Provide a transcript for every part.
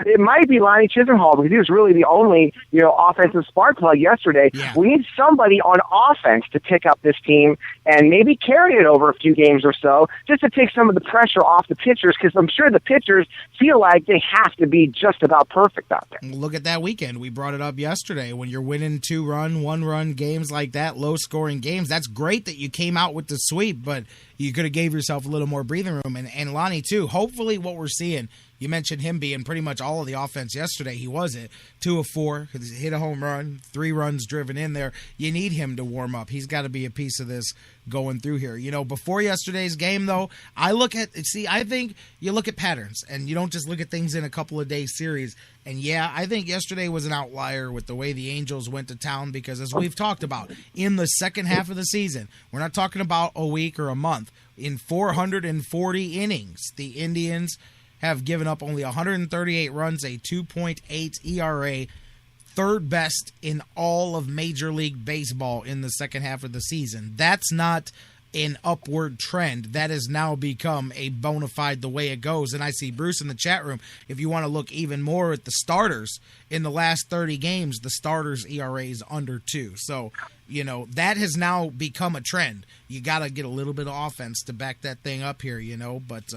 it might be Lonnie Chisenhall because he was really the only, offensive spark plug yesterday. Yeah. We need somebody on offense to pick up this team and maybe carry it over a few games or so just to take some of the pressure off the pitchers, because I'm sure the pitchers feel like they have to be just about perfect out there. Look at that weekend. We brought it up yesterday. When you're winning 2-run, 1-run games like that, low-scoring games, that's great that you came out with the sweep, but you could have gave yourself a little more breathing room. And Lonnie, too, hopefully what we're seeing, you mentioned him being pretty much all of the offense yesterday. He was it. 2 of 4, hit a home run, 3 runs driven in there. You need him to warm up. He's got to be a piece of this going through here. Before yesterday's game, though, I think you look at patterns, and you don't just look at things in a couple of days series. And, yeah, I think yesterday was an outlier with the way the Angels went to town because, as we've talked about, in the second half of the season, we're not talking about a week or a month. In 440 innings, the Indians have given up only 138 runs, a 2.8 ERA, third best in all of Major League Baseball in the second half of the season. That's not an upward trend. That has now become a bona fide the way it goes. And I see Bruce in the chat room, if you want to look even more at the starters, in the last 30 games, the starters' ERA is under 2. So, that has now become a trend. You got to get a little bit of offense to back that thing up here, but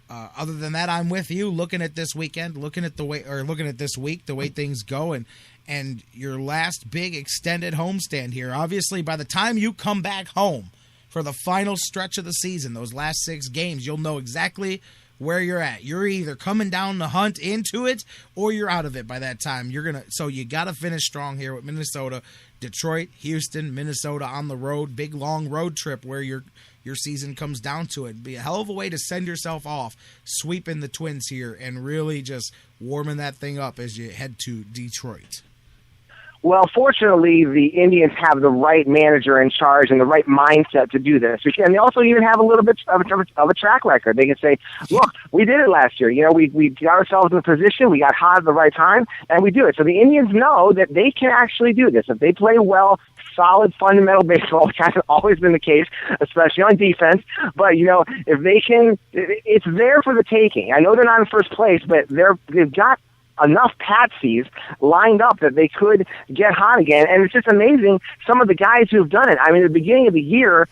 other than that, I'm with you. Looking at this weekend, looking at this week, the way things go, and your last big extended homestand here. Obviously, by the time you come back home for the final stretch of the season, those last 6 games, you'll know exactly where you're at. You're either coming down the hunt into it, or you're out of it by that time. So you got to finish strong here with Minnesota, Detroit, Houston, Minnesota on the road, big long road trip where your season comes down to it. It'd be a hell of a way to send yourself off, sweeping the Twins here and really just warming that thing up as you head to Detroit. Well, fortunately, the Indians have the right manager in charge and the right mindset to do this. And they also even have a little bit of a track record. They can say, look, we did it last year. We got ourselves in a position, we got hot at the right time, and we do it. So the Indians know that they can actually do this. If they play well, solid fundamental baseball, which hasn't always been the case, especially on defense. But, if they can, it's there for the taking. I know they're not in first place, but they've got enough patsies lined up that they could get hot again. And it's just amazing some of the guys who've done it. I mean, at the beginning of the year,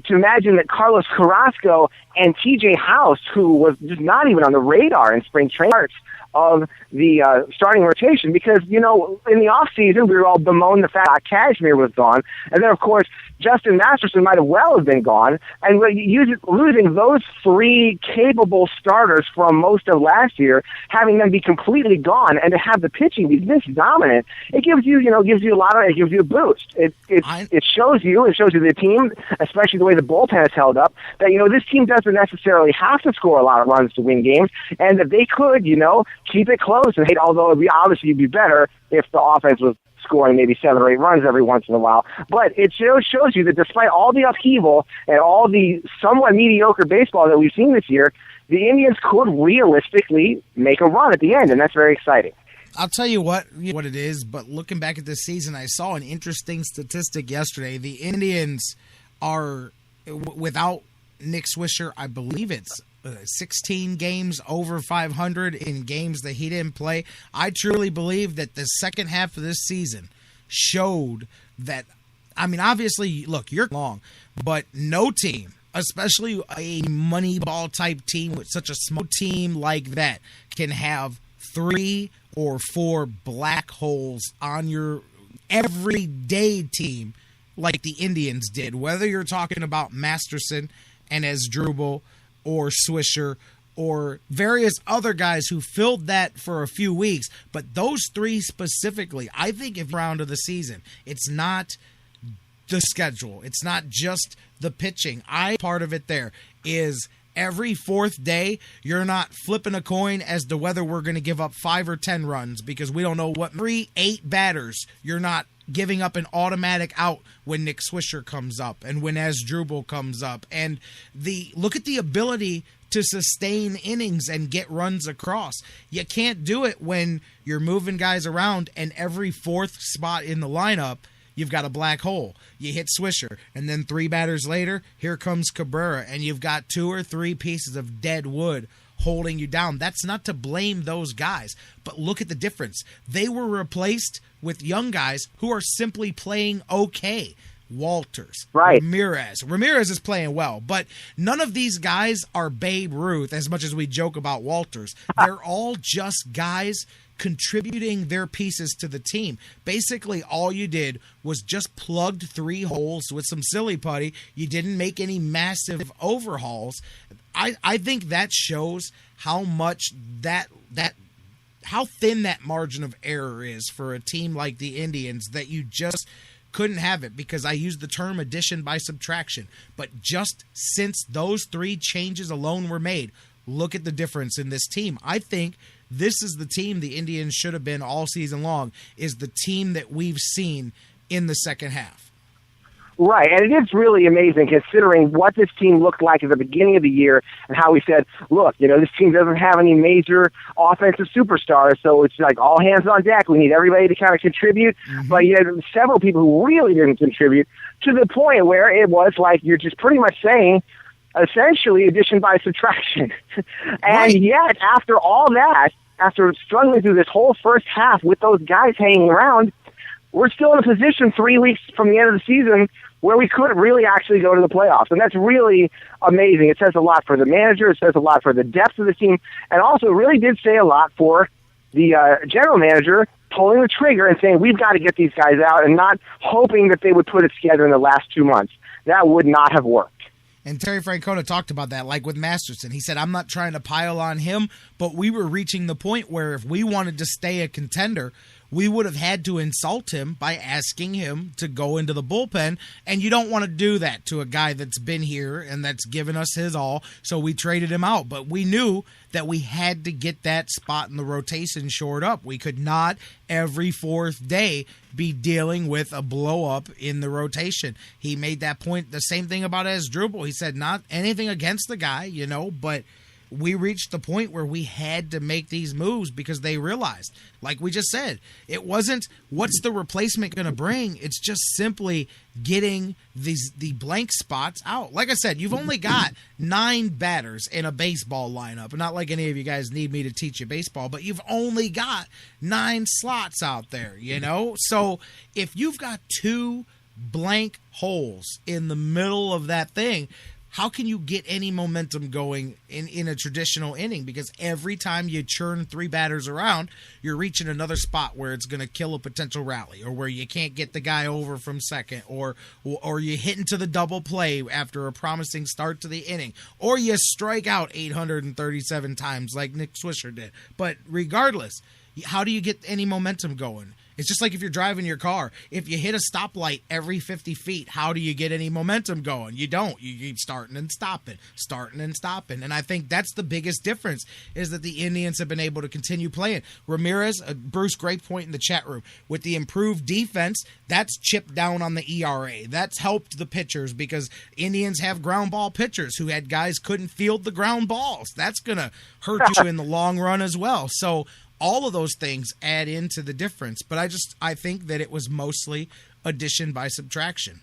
to imagine that Carlos Carrasco and TJ House, who was just not even on the radar in spring training, of the starting rotation, because, in the offseason, we were all bemoaning the fact that Cashmere was gone. And then, of course, Justin Masterson might have been gone. And losing those 3 capable starters from most of last year, having them be completely gone, and to have the pitching be this dominant, it gives you, it gives you a boost. It shows you the team, especially the way the bullpen has held up, that, this team doesn't necessarily have to score a lot of runs to win games, and that they could, keep it close. And although it'd be better if the offense was scoring maybe 7 or 8 runs every once in a while. But it shows you that despite all the upheaval and all the somewhat mediocre baseball that we've seen this year, the Indians could realistically make a run at the end, and that's very exciting. I'll tell you what it is, but looking back at this season, I saw an interesting statistic yesterday. The Indians are, without Nick Swisher, I believe it's 16 games over 500 in games that he didn't play. I truly believe that the second half of this season showed that, obviously, look, you're long, but no team, especially a Moneyball type team with such a small team like that, can have 3 or 4 black holes on your everyday team like the Indians did. Whether you're talking about Masterson and Asdrubal or Swisher or various other guys who filled that for a few weeks, but those 3 specifically, I think if round of the season, it's not the schedule, it's not just the pitching. Part of it there is every 4th day, you're not flipping a coin as to whether we're going to give up 5 or 10 runs because we don't know what 8 batters. You're not giving up an automatic out when Nick Swisher comes up and when Asdrubal comes up. And look at the ability to sustain innings and get runs across. You can't do it when you're moving guys around and every 4th spot in the lineup, you've got a black hole. You hit Swisher, and then 3 batters later, here comes Cabrera, and you've got 2 or 3 pieces of dead wood holding you down. That's not to blame those guys, but look at the difference. They were replaced with young guys who are simply playing okay. Walters, right. Ramirez is playing well, but none of these guys are Babe Ruth as much as we joke about Walters. They're all just guys contributing their pieces to the team. Basically, all you did was just plugged 3 holes with some silly putty. You didn't make any massive overhauls. I think that shows how much how thin that margin of error is for a team like the Indians, that you just couldn't have it, because I used the term addition by subtraction. But just since those 3 changes alone were made, look at the difference in this team. I think this is the team the Indians should have been all season long, is the team that we've seen in the second half. Right, and it is really amazing considering what this team looked like at the beginning of the year and how we said, look, this team doesn't have any major offensive superstars, so it's like all hands on deck. We need everybody to kind of contribute, but you had several people who really didn't contribute, to the point where it was like you're just pretty much saying, essentially, addition by subtraction. And yet, after all that, after struggling through this whole first half with those guys hanging around, we're still in a position 3 weeks from the end of the season where we could really actually go to the playoffs. And that's really amazing. It says a lot for the manager. It says a lot for the depth of the team. And also really did say a lot for the general manager pulling the trigger and saying, we've got to get these guys out, and not hoping that they would put it together in the last 2 months. That would not have worked. And Terry Francona talked about that, like with Masterson. He said, I'm not trying to pile on him, but we were reaching the point where if we wanted to stay a contender, we would have had to insult him by asking him to go into the bullpen, and you don't want to do that to a guy that's been here and that's given us his all, so we traded him out. But we knew that we had to get that spot in the rotation shored up. We could not every 4th day be dealing with a blow-up in the rotation. He made that point. The same thing about Asdrubal. He said not anything against the guy, but we reached the point where we had to make these moves because they realized, like we just said, it wasn't what's the replacement going to bring. It's just simply getting the blank spots out. Like I said, you've only got 9 batters in a baseball lineup. Not like any of you guys need me to teach you baseball, but you've only got 9 slots out there, So if you've got 2 blank holes in the middle of that thing, how can you get any momentum going in a traditional inning? Because every time you churn 3 batters around, you're reaching another spot where it's going to kill a potential rally, or where you can't get the guy over from second, or you hit into the double play after a promising start to the inning, or you strike out 837 times like Nick Swisher did. But regardless, how do you get any momentum going? It's just like if you're driving your car. If you hit a stoplight every 50 feet, how do you get any momentum going? You don't. You keep starting and stopping. And I think that's the biggest difference, is that the Indians have been able to continue playing. Ramirez, Bruce, great point in the chat room. With the improved defense, that's chipped down on the ERA. That's helped the pitchers, because Indians have ground ball pitchers who had guys couldn't field the ground balls. That's going to hurt you in the long run as well. So all of those things add into the difference. But I think that it was mostly addition by subtraction.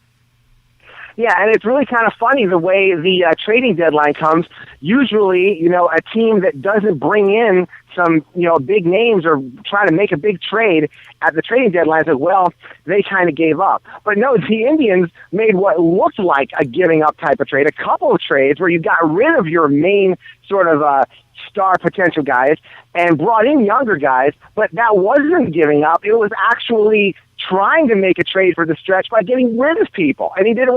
Yeah, and it's really kind of funny the way the trading deadline comes. Usually, a team that doesn't bring in some, big names or try to make a big trade at the trading deadline is like, well, they kind of gave up. But no, the Indians made what looked like a giving up type of trade, a couple of trades where you got rid of your main sort of star potential guys and brought in younger guys, but that wasn't giving up. It was actually trying to make a trade for the stretch by getting rid of people. And they did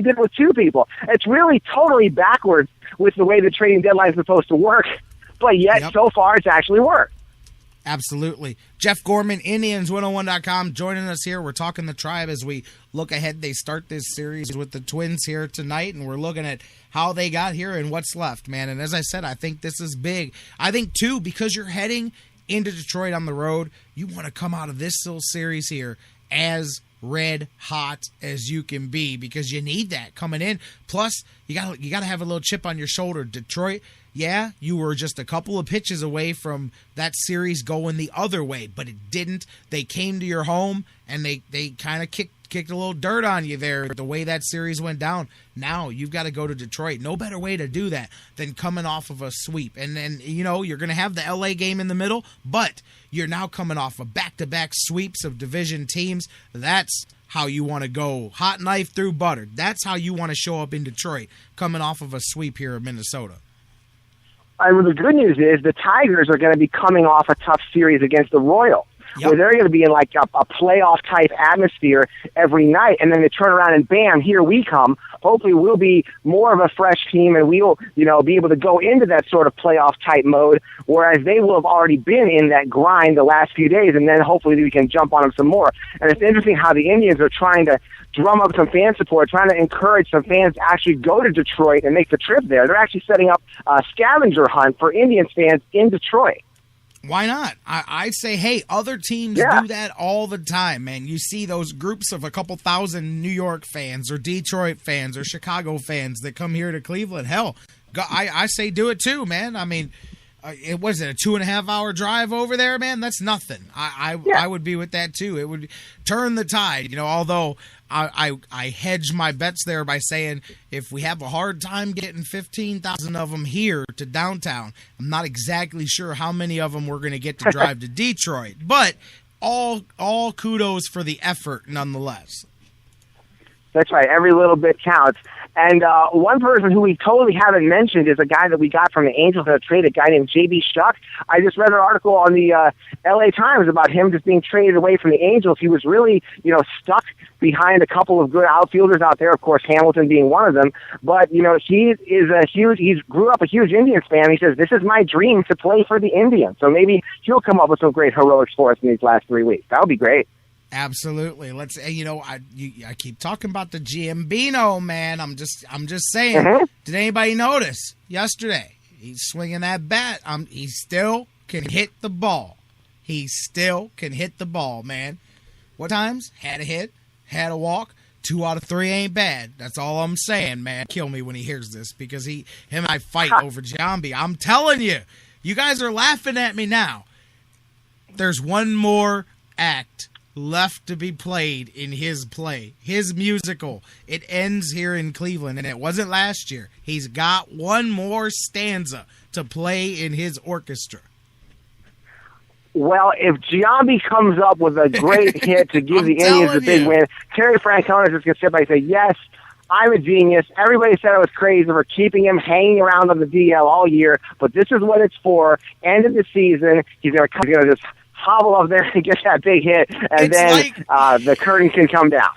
it with 2 people. It's really totally backwards with the way the trading deadline is supposed to work, but yet so far it's actually worked. Absolutely. Jeff Gorman, Indians101.com, joining us here. We're talking the Tribe as we look ahead. They start this series with the Twins here tonight, and we're looking at how they got here and what's left, man. And as I said, I think this is big. I think, too, because you're heading into Detroit on the road, you want to come out of this little series here as red hot as you can be, because you need that coming in. Plus, you got to have a little chip on your shoulder. Detroit, yeah, you were just a couple of pitches away from that series going the other way, but it didn't. They came to your home, and they kind of kicked a little dirt on you there, the way that series went down. Now you've got to go to Detroit. No better way to do that than coming off of a sweep. And then, you're going to have the LA game in the middle, but you're now coming off of back-to-back sweeps of division teams. That's how you want to go hot knife through butter. That's how you want to show up in Detroit, coming off of a sweep here in Minnesota. And the good news is the Tigers are going to be coming off a tough series against the Royals. Yep. Where they're going to be in like a playoff-type atmosphere every night, and then they turn around and bam, here we come. Hopefully we'll be more of a fresh team, and we'll be able to go into that sort of playoff-type mode, whereas they will have already been in that grind the last few days, and then hopefully we can jump on them some more. And it's interesting how the Indians are trying to drum up some fan support, trying to encourage some fans to actually go to Detroit and make the trip there. They're actually setting up a scavenger hunt for Indians fans in Detroit. Why not? I say, hey, other teams do that all the time, man. You see those groups of a couple thousand New York fans or Detroit fans or Chicago fans that come here to Cleveland. Hell, I say do it too, man. I mean, it was a 2.5 hour drive over there, man. That's nothing. I would be with that too. It would turn the tide, although I hedge my bets there by saying if we have a hard time getting 15,000 of them here to downtown, I'm not exactly sure how many of them we're going to get to drive to Detroit. But all kudos for the effort nonetheless. That's right. Every little bit counts. And one person who we totally haven't mentioned is a guy that we got from the Angels in a trade, a guy named J.B. Shuck. I just read an article on the L.A. Times about him just being traded away from the Angels. He was really, stuck behind a couple of good outfielders out there, of course, Hamilton being one of them. But, he grew up a huge Indians fan. He says, this is my dream to play for the Indians. So maybe he'll come up with some great heroics for us in these last 3 weeks. That would be great. Absolutely. Let's. I keep talking about the Giambino, man. I'm just saying. Did anybody notice yesterday? He's swinging that bat. He still can hit the ball. He still can hit the ball, man. What times? Had a hit, had a walk. 2 out of 3 ain't bad. That's all I'm saying, man. Kill me when he hears this because him and I fight over Giambi. I'm telling you, you guys are laughing at me now. There's one more act left to be played in his play, his musical. It ends here in Cleveland, and it wasn't last year. He's got one more stanza to play in his orchestra. Well, if Giambi comes up with a great hit to give the Indians a big win, Terry Francona is just going to sit back and say, yes, I'm a genius. Everybody said I was crazy for keeping him hanging around on the DL all year, but this is what it's for. End of the season, he's going to just hobble up there and get that big hit, and then the curtain can come down.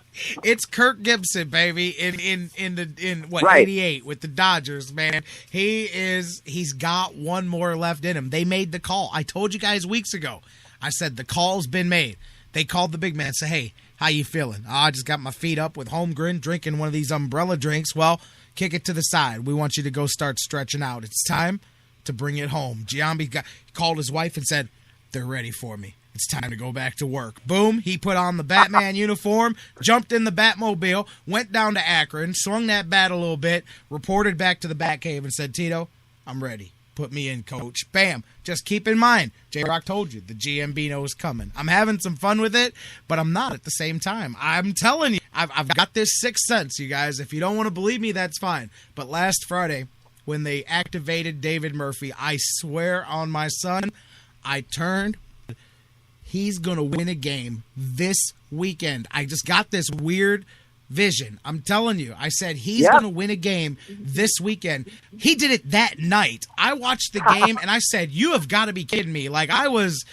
It's Kirk Gibson, baby, in 88 with the Dodgers, man. He's got one more left in him. They made the call. I told you guys weeks ago. I said the call's been made. They called the big man and said, hey, how you feeling? I just got my feet up with Holmgren, drinking one of these umbrella drinks. Well, kick it to the side. We want you to go start stretching out. It's time to bring it home. Giambi called his wife and said, they're ready for me. It's time to go back to work. Boom, he put on the Batman uniform, jumped in the Batmobile, went down to Akron, swung that bat a little bit, reported back to the Batcave and said, Tito, I'm ready. Put me in, coach. Bam. Just keep in mind, J-Rock told you, the Giambino is coming. I'm having some fun with it, but I'm not at the same time. I'm telling you, I've got this sixth sense, you guys. If you don't want to believe me, that's fine. But last Friday, when they activated David Murphy, I swear on my son, I turned. He's going to win a game this weekend. I just got this weird vision. I'm telling you. I said he's going to win a game this weekend. He did it that night. I watched the game, and I said, you have got to be kidding me. Like, I was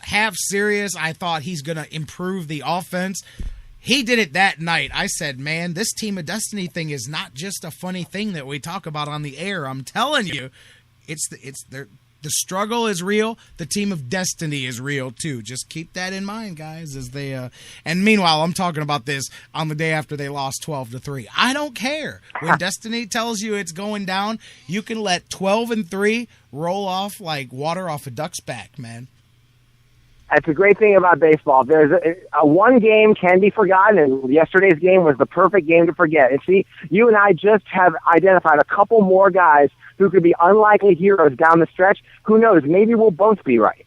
half serious. I thought he's going to improve the offense. He did it that night. I said, man, this Team of Destiny thing is not just a funny thing that we talk about on the air. I'm telling you, the struggle is real. The Team of Destiny is real too. Just keep that in mind, guys. As they and meanwhile, I'm talking about this on the day after they lost 12-3. I don't care. When Destiny tells you it's going down, you can let 12-3 roll off like water off a duck's back, man. That's a great thing about baseball. There's a one game can be forgotten, and yesterday's game was the perfect game to forget. And see, you and I just have identified a couple more guys who could be unlikely heroes down the stretch. Who knows? Maybe we'll both be right.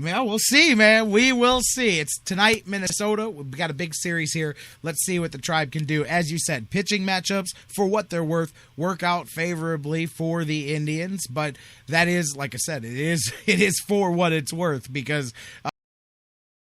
Well, we'll see, man. We will see. It's tonight, Minnesota. We've got a big series here. Let's see what the Tribe can do. As you said, pitching matchups, for what they're worth, work out favorably for the Indians. But that is, like I said, it is for what it's worth, because